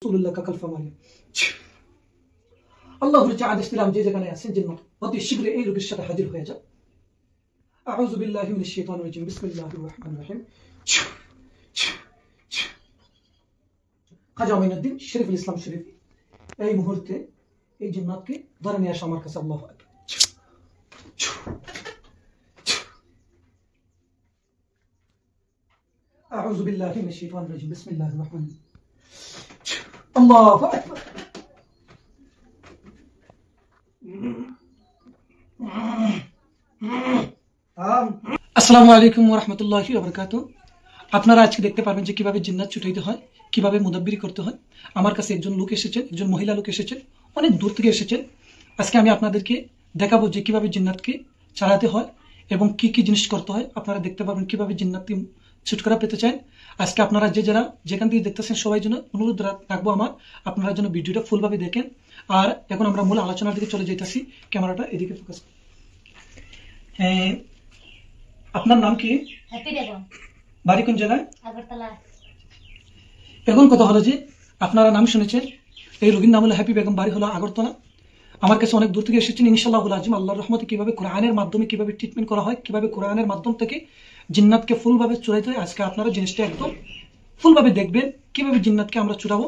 রাসূলুল্লাহ কাকাল ফামালি আল্লাহর যে আদেশ দিলাম যে যেখানে আছেন যেন অতি শীঘ্র এই রোগীর সাথে হাজির হয়ে যান। আউযু বিল্লাহি মিনাশ শাইতানির রাজিম বিসমিল্লাহির রহমানির রহিম। খাজা আমিনুদ্দিন শরীফুল ইসলাম শরীফ এই মুহূর্তে এই জিন্নাতকে ধরে নিয়ে আসা আমার কাছে। আল্লাহু আকবার। আউযু বিল্লাহি মিনাশ শাইতানির রাজিম বিসমিল্লাহির রহমানির রহিম। আল্লাহু আকবার। আসসালামু আলাইকুম ওয়া রাহমাতুল্লাহি ওয়া বারাকাতুহু। আপনারা আজকে দেখতে পারবেন যে কিভাবে জিন্নাত ছুটাইতে হয়, কিভাবে মুদাব্বিরি করতে হয়। আমার কাছে একজন লোক এসেছেন, একজন মহিলা লোক এসেছেন, অনেক দূর থেকে এসেছেন। আজকে আমি আপনাদেরকে দেখাবো যে কিভাবে জিন্নাতকে চালাতে হয় এবং কি কি জিনিস করতে হয়। আপনারা দেখতে পাবেন কিভাবে জিন্নাতকে ছুটকারা পেতে চান। আজকে আপনারা যারা যেখান থেকে দেখতেছেন সবাই জন্য অনুরোধ রাখবো আমার, আপনারা যেন ভিডিওটা ফুলভাবে দেখেন। আর এখন আমরা মূল আলোচনার দিকে চলে যাইতেছি। ক্যামেরাটা এদিকে ফোকাস। আপনার নাম কি? হ্যাপি বেগম। বাড়ি কোন জায়গায়? আগরতলা। এখন কথা হলো যে আপনারা নাম শুনেছেন, এই রোগীর নাম হলো হ্যাপি বেগম, বাড়ি হলো আগরতলা। আমার কাছে অনেক দূর থেকে এসেছেন। ইনশাআল্লাহুল আজিম আল্লাহর রহমতে কিভাবে কোরআনের মাধ্যমে কিভাবে ট্রিটমেন্ট করা হয়, কিভাবে কোরআনের মাধ্যম থেকে জিন্নাতকে ফুলভাবে চুরাইতে হয়, আজকে আপনারা জিনিসটা একদম ফুলভাবে দেখবেন কিভাবে জিন্নাতকে আমরা চুরাবো।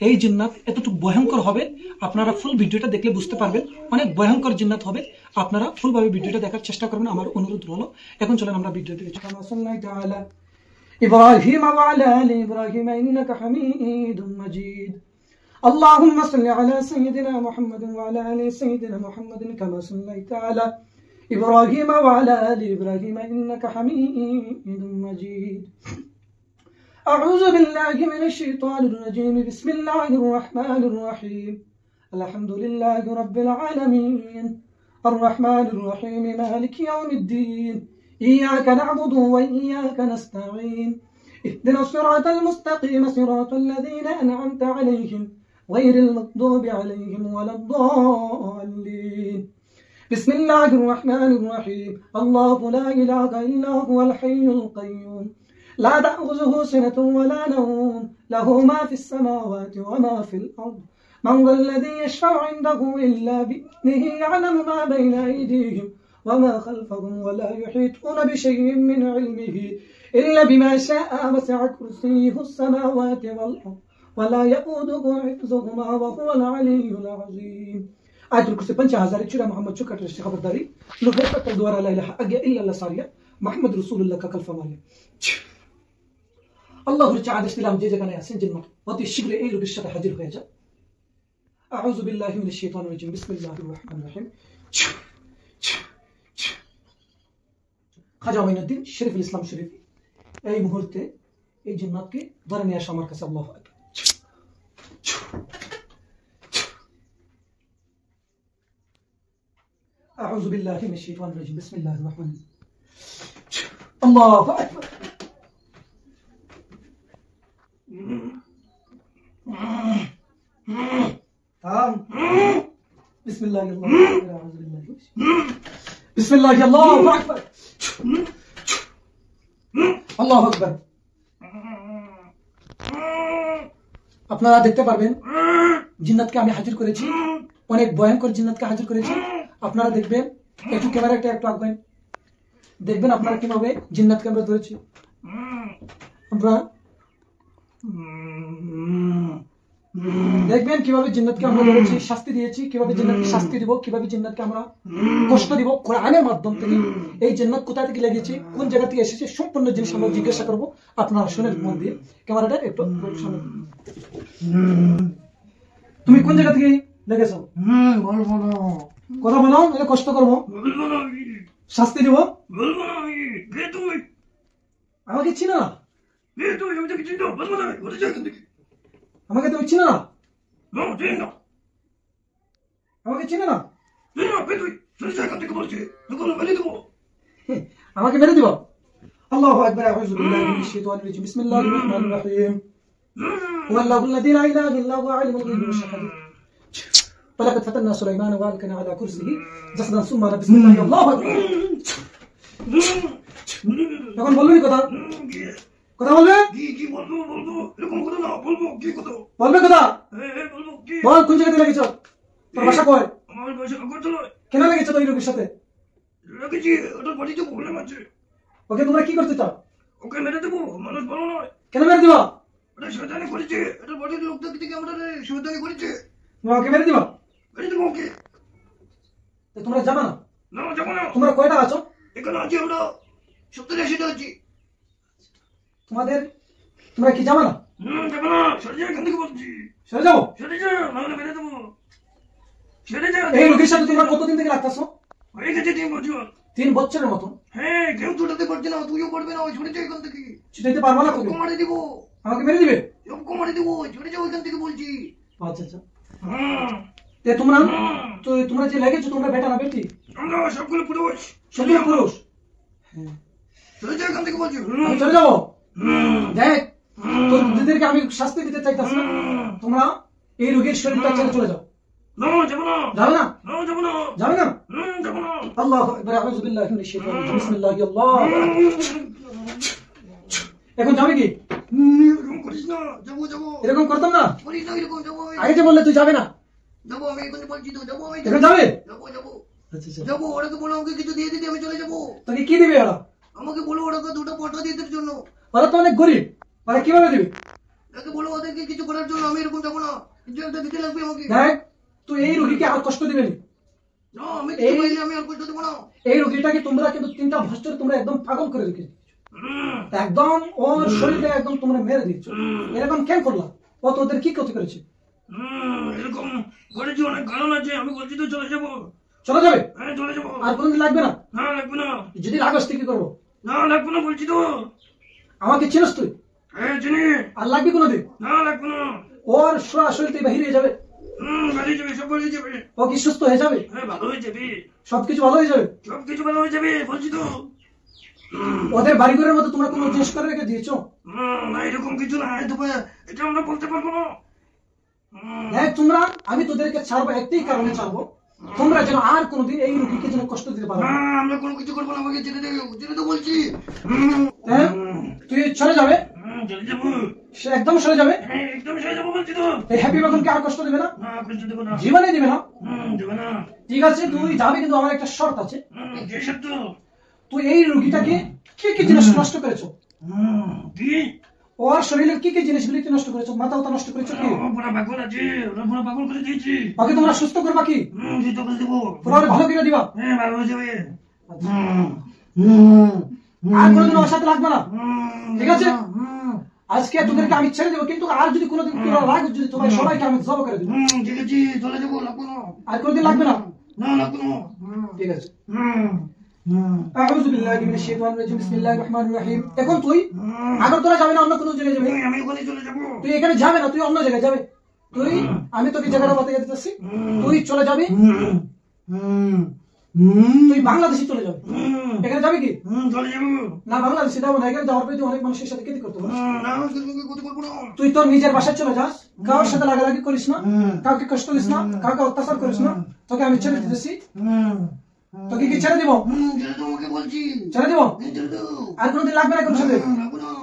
এই জিন্নাত এতটুকু ভয়ঙ্কর হবে, আপনারা ফুল ভিডিওটা দেখলে বুঝতে পারবেন অনেক ভয়ঙ্কর জিন্নাত হবে। আপনারা ফুলভাবে ভিডিওটা দেখার চেষ্টা করবেন, আমার অনুরোধ হলো। এখন চলেন আমরা ভিডিও দেখি। ইব্রাহিম ওয়া আলা আলি ইব্রাহিম ইন্নাকা হামিদুম মাজিদ। اللهم صل على سيدنا محمد وعلى آل سيدنا محمد كما صليت على إبراهيم وعلى آل إبراهيم إنك حميد مجيد. أعوذ بالله من الشيطان الرجيم بسم الله الرحمن الرحيم. الحمد لله رب العالمين الرحمن الرحيم مالك يوم الدين إياك نعبد وإياك نستعين اهدنا الصراط المستقيم صراط الذين أنعمت عليهم غير المغضوب عليهم ولا الضالين. بسم الله الرحمن الرحيم. الله لا إله إلا هو الحي القيوم لا تأخذه سنة ولا نوم له ما في السماوات وما في الأرض من ذا الذي يشفع عنده إلا بإذنه يعلم ما بين أيديهم وما خلفهم ولا يحيطون بشيء من علمه إلا بما شاء وسع كرسيه السماوات والأرض ولا يؤوده حفظهما وهو العلي العظيم. آية الكرسي 5000 چرا محمد چوکٹ رشتے خبرداری لوگ تک دوبارہ لا الہ الا اللہ ساریہ محمد رسول اللہ کا کلفہ ماریہ আল্লাহর যে আদেশ দিলাম যে যেখানে আছেন যেন অতি শীঘ্র এই রোগীর সাথে হাজির হয়ে যান। আউযু বিল্লাহি মিনাশ শাইতানির রাজিম বিসমিল্লাহির রহমানির রহিম। খাজা আমিনুদ্দিন শরীফুল ইসলাম শরীফ এই মুহূর্তে এই জিন্নাতকে ধরে নিয়ে আসা আমার কাছে। আল্লাহু আকবার। আউযু বিল্লাহি মিনাশ শাইতানির রাজিম বিসমিল্লাহির রহমানির রহিম। আল্লাহু আকবার। بسم الله الله بسم الله الله أكبر الله أكبر। আপনারা দেখতে পারবেন জিন্নাতকে আমি হাজির করেছি, অনেক ভয়ঙ্কর জিন্নাতকে হাজির করেছি। আপনারা দেখবেন, একটু ক্যামেরাটা একটু আঁকবেন, দেখবেন আপনারা কিভাবে জিন্নাতকে আমরা ধরেছি। আমরা দেখবেন কিভাবে জিন্নাতকে আমরা ধরেছি, শাস্তি দিয়েছি, কিভাবে জিন্নাতকে শাস্তি দিব, কিভাবে জিন্নাতকে আমরা কষ্ট দিব কোরআনের মাধ্যম থেকে। এই জিন্নাত কোথা থেকে লেগেছে, কোন জায়গা থেকে এসেছে, সম্পূর্ণ জিনিস আমরা জিজ্ঞাসা করবো। আপনারা শুনেন মন দিয়ে, ক্যামেরাটা একটু শুনেন। তুমি কোন জায়গা থেকে লেগেছো? কথা বলো, নাহলে কষ্ট করবো, শাস্তি দিব। আমাকে চিনো না? আমাকে তুমি চিনো না? আমাকে চিনো না? আমাকে মেরে দিব? আল্লাহু আকবার। আউযু বিল্লাহি মিনাশ শাইতানির রাজিম বিসমিল্লাহির রহমানির রহিম। ওয়াল্লাহু আল্লাযী লা ইলাহা ইল্লা হুয়া আলিমুল গায়বি ওয়াশ শাহাদাতি ওয়ালাকাদ ফাতান্না সুলাইমানা ওয়া আলকানা আলা কুরসিহি জাসাদান সুম্মা বিসমিল্লাহি আল্লাহু আকবার। এখন বলবি কথা? কথা বলবে? কি বলবো বলবো, এরকম কথা না, বলবো কি কথা বলবে কথা? বলবো কি? বল, কোন জায়গাতে লেগেছ? তোর বাসা কয়? আমার বাসা আগরতলা। কেন লেগেছ তো এই রোগীর সাথে? লেগেছি, ওটার বাড়িতে প্রবলেম আছে। ওকে তোমরা কি করতে চাও? ওকে মেরে দেবো, মানুষ ভালো নয়। কেন মেরে দিবা? ওটা শয়তানি করেছে, এটার বাড়ির লোকটা থেকে আমরা শয়তানি করেছে, তোমরা ওকে মেরে দিবা? মেরে দেবো ওকে। তো তোমরা যাবে না? না যাবো না। তোমরা কয়টা আছো? এখানে আছি আমরা 70-80টা আছি। তোমরা কি যাবে না? যাবো না, সরে যা, এখান থেকে বলছি। সরে যাও। সরে যা, নাহলে মেরে দেবো। সরে যা। এই রোগীর সাথে তোমরা কতদিন থেকে লাগতেছো? হয়ে গেছে 3 বছর। 3 বছরের মতন? হ্যাঁ, কেউ ছুটাতে পারছে না, তুইও পারবে না, সরে যা এখান থেকে। ছুটাইতে পারবো না? তোকে সবকে মারি দিব। আমাকে মেরে দিবে? সবকে মারি দিব, সরে যাও এখান থেকে বলছি। আচ্ছা আচ্ছা। তোমরা যে লেগেছো, তোমরা বেটা না বেটি? আমরা সবগুলো পুরুষ। সবগুলো পুরুষ? চলে যা এখান থেকে বলছি। আমি চলে যাবো? দেখ, তোর দিদিদেরকে আমি শাস্তি দিতে চাইতেছি না। তোমরা এই রোগীর শরীরটা ছেড়ে চলে যাও। না যাবো না। যাবে না? যাবো না। যাবে না? যাবো না। আল্লাহু আকবার, আউযু বিল্লাহি মিনাশ শাইতানির রাজিম, বিসমিল্লাহি আল্লাহু আকবার। এখন যাবে কি? এরকম করিস না, যাবো। এরকম করতাম না? করিস না এরকম, যাবো আমি। আগে যে বললে তুই যাবে না, যাবো আমি, এখন বলছি তো, যাবো আমি। এখন যাবে? যাবো। আচ্ছা আচ্ছা। যাবো, ওরা তো বলো আমাকে কিছু দিয়ে দিতে, আমি চলে যাবো। তোকে কি দিবে ওরা? আমাকে বলো ওরাকে 2টা পটা দিয়ে দেওয়ার জন্য। ওরা তো অনেক গরিব, ওরা কিভাবে দিবে? ওকে বলো ওদেরকে কিছু করার জন্য, আমি এরকম যাবো না, কিছু একটা দিতে লাগবে আমাকে। দেখ, তুই এই রোগীকে আর কষ্ট দিবে না। না, আমি কিছু পাইলে আমি আর কষ্ট দেবো না। এই রোগীটাকে তোমরা কিন্তু 3টা বছর তোমরা একদম পাগল করে রেখেছো, একদম ওর শরীরে একদম তোমরা মেরে দিচ্ছ। এরকম কেন করলাম? ও তোদের কি ক্ষতি করেছে? এরকম করেছি, অনেক কারণ আছে, আমি বলছি তো চলে যাবো। চলে যাবে? হ্যাঁ চলে যাবো। আর কোনদিন লাগবে না? না লাগবে না। যদি লাগস তুই কি করবো? না লাগবে না বলছি তো। আমাকে চিনস তুই? হ্যাঁ চিনি। আর লাগবে কোনোদিন? না লাগবে না। ওর শরীর বাহির হয়ে যাবে, বেরিয়ে যাবে, সব বেরিয়ে যাবে। ও কি সুস্থ হয়ে যাবে? হ্যাঁ ভালো হয়ে যাবে, সবকিছু ভালো হয়ে যাবে, সবকিছু ভালো হয়ে যাবে বলছি তো। ওদের বাড়িঘরের মতো তোমরা কোনো চেঞ্জ করে রেখে দিয়েছো? না এরকম কিছু না, তবে এটা আমরা বলতে পারবো না। দেখ তোমরা, আমি তোদেরকে ছাড়বো একটাই কারণে ছাড়বো, তোমরা যেন আর কোনোদিন এই রোগীকে যেন কষ্ট দিতে পারো না। আমরা কোনো কিছু করবো না, আমাকে ছেড়ে দেবে, ছেড়ে তো বলছি। হ্যাঁ, তুই চলে যাবে? চলে যাবো। সে একদম সরে যাবে? হ্যাঁ একদম চলে যাবো বলছি তো। এই হ্যাপি বেগমকে আর কষ্ট দেবে না? না কষ্ট দেবো না, জীবনে দিবে না? দেবো না। ঠিক আছে, তুই যাবি, কিন্তু আমার একটা শর্ত আছে। যে সত্য। তুই এই রোগীটাকে কি কি জিনিস নষ্ট করেছো? কি? ওর শরীরের কি কি জিনিসগুলি নষ্ট করেছো? মাথা উতা নষ্ট করেছো কি? পুরা পাগল আছে, ওরা পুরা পাগল করে দিয়েছি। ওকে তোমরা সুস্থ করবা কি? সুস্থ করে দেবো। তোমরা ওকে ভালো করে দিবা? হ্যাঁ ভালো হয়ে যাবে। আর কোনোদিন ওর সাথে লাগবে না, ঠিক আছে? আজকে তোদেরকে আমি ছেড়ে দেবো, কিন্তু আর যদি কোনোদিন তোরা লাগে, যদি তোমার সবাইকে আমি জব করে দেবো। ঠিক আছে চলে যাবো, লাগবো না। আর কোনোদিন লাগবে না? না লাগবো না। ঠিক আছে। আউযু বিল্লাহি মিনাশ শাইতানির রাজিম, বিসমিল্লাহির রহমানির রহিম। এখন তুই আগরতলা যাবে না অন্য কোনো জায়গায় যাবে? আমি ওখানে চলে যাবো। তুই এখানে যাবে না, তুই অন্য জায়গায় যাবে। আমি তোকে জায়গাটা বাতাই দিতেছি, তুই চলে যাবি, তুই বাংলাদেশে চলে যাবে। এখানে যাবে কি? চলে যাবো। না বাংলাদেশে যাবো না, এখানে যাওয়ার পরে তুই অনেক মানুষের সাথে কেটে করতে পারিস। না ক্ষতি করবো না। তুই তোর নিজের বাসায় চলে যাস, কারোর সাথে লাগালাগি করিস না, কাউকে কষ্ট দিস না, কাউকে অত্যাচার করিস না। তোকে আমি ছেড়ে দিতেছি। তোকে কি ছেড়ে দিব? বলছি ছেড়ে দিব। আর কোনোদিন লাগবে না কোনো সাথে।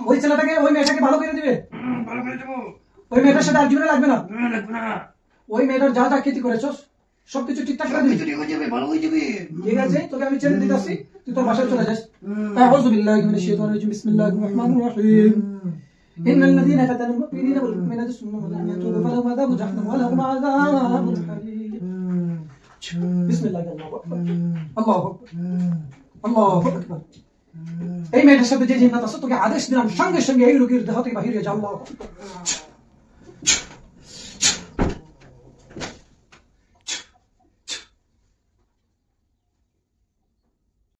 ওই ছেলেটাকে, ওই মেয়েটাকে ভালো করে দিবে। ভালো করে দেবো। ওই মেয়েটার সাথে আর জীবনে লাগবে না। লাগবে না। ওই মেয়েটার যা যা ক্ষতি করেছস সবকিছু ঠিকঠাক করে দিবি। ঠিক হয়ে যাবে, ভালো হয়ে যাবে। ঠিক আছে, তোকে আমি ছেড়ে দিতেছি, তুই তোর বাসায় চলে যাস। আউযু বিল্লাহি মিনাশ শাইতানির রাজিম, বিসমিল্লাহির রহমানির রহিম। ইন্নাল লাযীনা ফাতানুল মুমিনিনা ওয়াল মুমিনাতি সুম্মা লাম ইয়াতুবু ফালাহুম আযাবু জাহান্নাম ওয়া লাহুম আযাবুল হারিক। বিসমিল্লাহ, আল্লাহু আকবার, আল্লাহু আকবার, আল্লাহু আকবার। এই মেয়েটার সাথে যে জিন্নাত আছে, তোকে আদেশ দিলাম সঙ্গে সঙ্গে এই রোগীর দেহ থেকে বাহির হয়ে যা। আল্লাহু আকবার।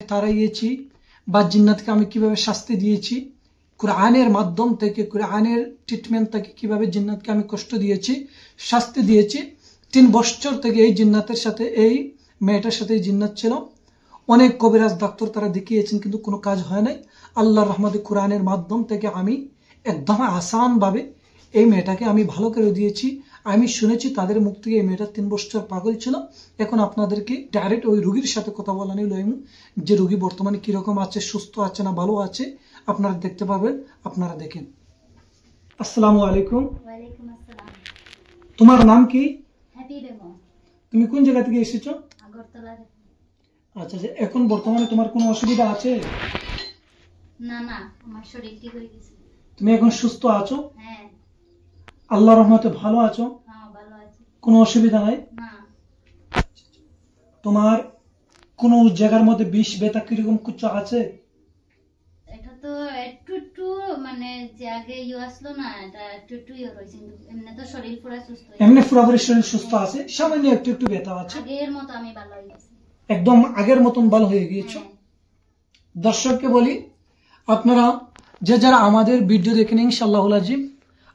তাড়াইয়েছি বা জিন্নাতকে আমি কিভাবে শাস্তি দিয়েছি, কুরআনের মাধ্যম থেকে, কুরআনের ট্রিটমেন্ট থেকে কিভাবে জিন্নাতকে আমি কষ্ট দিয়েছি, শাস্তি দিয়েছি। 3 বছর থেকে এই জিন্নাতের সাথে, এই মেয়েটার সাথে এই জিন্নাত ছিল। অনেক কবিরাজ ডাক্তার তারা দেখিয়েছেন, কিন্তু কোনো কাজ হয় নাই। আল্লাহর রহমতে কুরআনের মাধ্যম থেকে আমি একদম আসান ভাবে এই মেয়েটাকে আমি ভালো করে দিয়েছি। আমি শুনেছি তাদের মুখ থেকে এই মেয়েটা 3 বছর পাগল ছিল। এখন আপনাদেরকে ডাইরেক্ট ওই রোগীর সাথে কথা বলা নিল, যে রোগী বর্তমানে কিরকম আছে, সুস্থ আছে না ভালো আছে, আপনারা দেখতে পাবেন। আপনারা দেখেন। আসসালামু আলাইকুম। ওয়ালাইকুম আসসালাম। তোমার নাম কি? হ্যাপি বেগম। তুমি কোন জায়গা থেকে এসেছো? আগরতলা থেকে। আচ্ছা, এখন বর্তমানে তোমার কোনো অসুবিধা আছে? না না, আমার শরীর ঠিক হয়ে গেছে। তুমি এখন সুস্থ আছো? হ্যাঁ। আল্লাহর রহমতে ভালো আছো? হ্যাঁ, ভালো আছি। কোনো অসুবিধা নাই? না। তোমার কোনো জায়গার মধ্যে বিষ ব্যথা কিরকম কিছু আছে? এটা তো একটু একটু মানে যে আগে আসলো না, এটা একটু একটু হয়েছে, কিন্তু এমনি তো শরীর পুরো সুস্থ। এমনি পুরোপুরি শরীর সুস্থ আছে, সামান্য একটু একটু ব্যথা আছে। আগের মতো আমি ভালো হয়ে গেছি। একদম আগের মতন ভালো হয়ে গিয়েছো। দর্শককে বলি, আপনারা যে যারা আমাদের ভিডিও দেখেন, ইনশাআল্লাহুল আজিম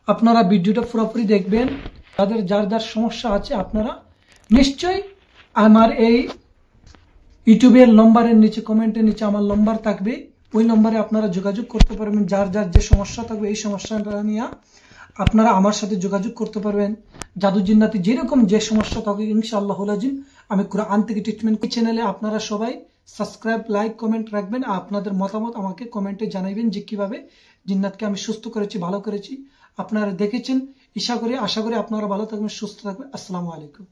আপনারা ভিডিওটা পুরোপুরি দেখবেন। তাদের যার যার সমস্যা আছে আপনারা নিশ্চয়ই আমার এই ইউটিউবের নম্বরের নিচে, কমেন্টের নিচে আমার নম্বর থাকবে, ওই নম্বরে আপনারা যোগাযোগ করতে পারবেন। যার যার যে সমস্যা থাকবে এই সমস্যাটা নিয়ে আপনারা আমার সাথে যোগাযোগ করতে পারবেন। জাদু জিন্নাতি যেরকম যে সমস্যা থাকবে ইনশাআল্লাহুল আজিম আমি কোরআন থেকে ট্রিটমেন্ট করি। চ্যানেলে আপনারা সবাই সাবস্ক্রাইব, লাইক, কমেন্ট রাখবেন। আপনাদের মতামত আমাকে কমেন্টে জানাবেন যে কিভাবে জিন্নাতকে আমি সুস্থ করেছি, ভালো করেছি। আপনারা দেখেছেন, আশা করি আপনারা ভালো থাকবেন, সুস্থ থাকবেন। আসসালামু আলাইকুম।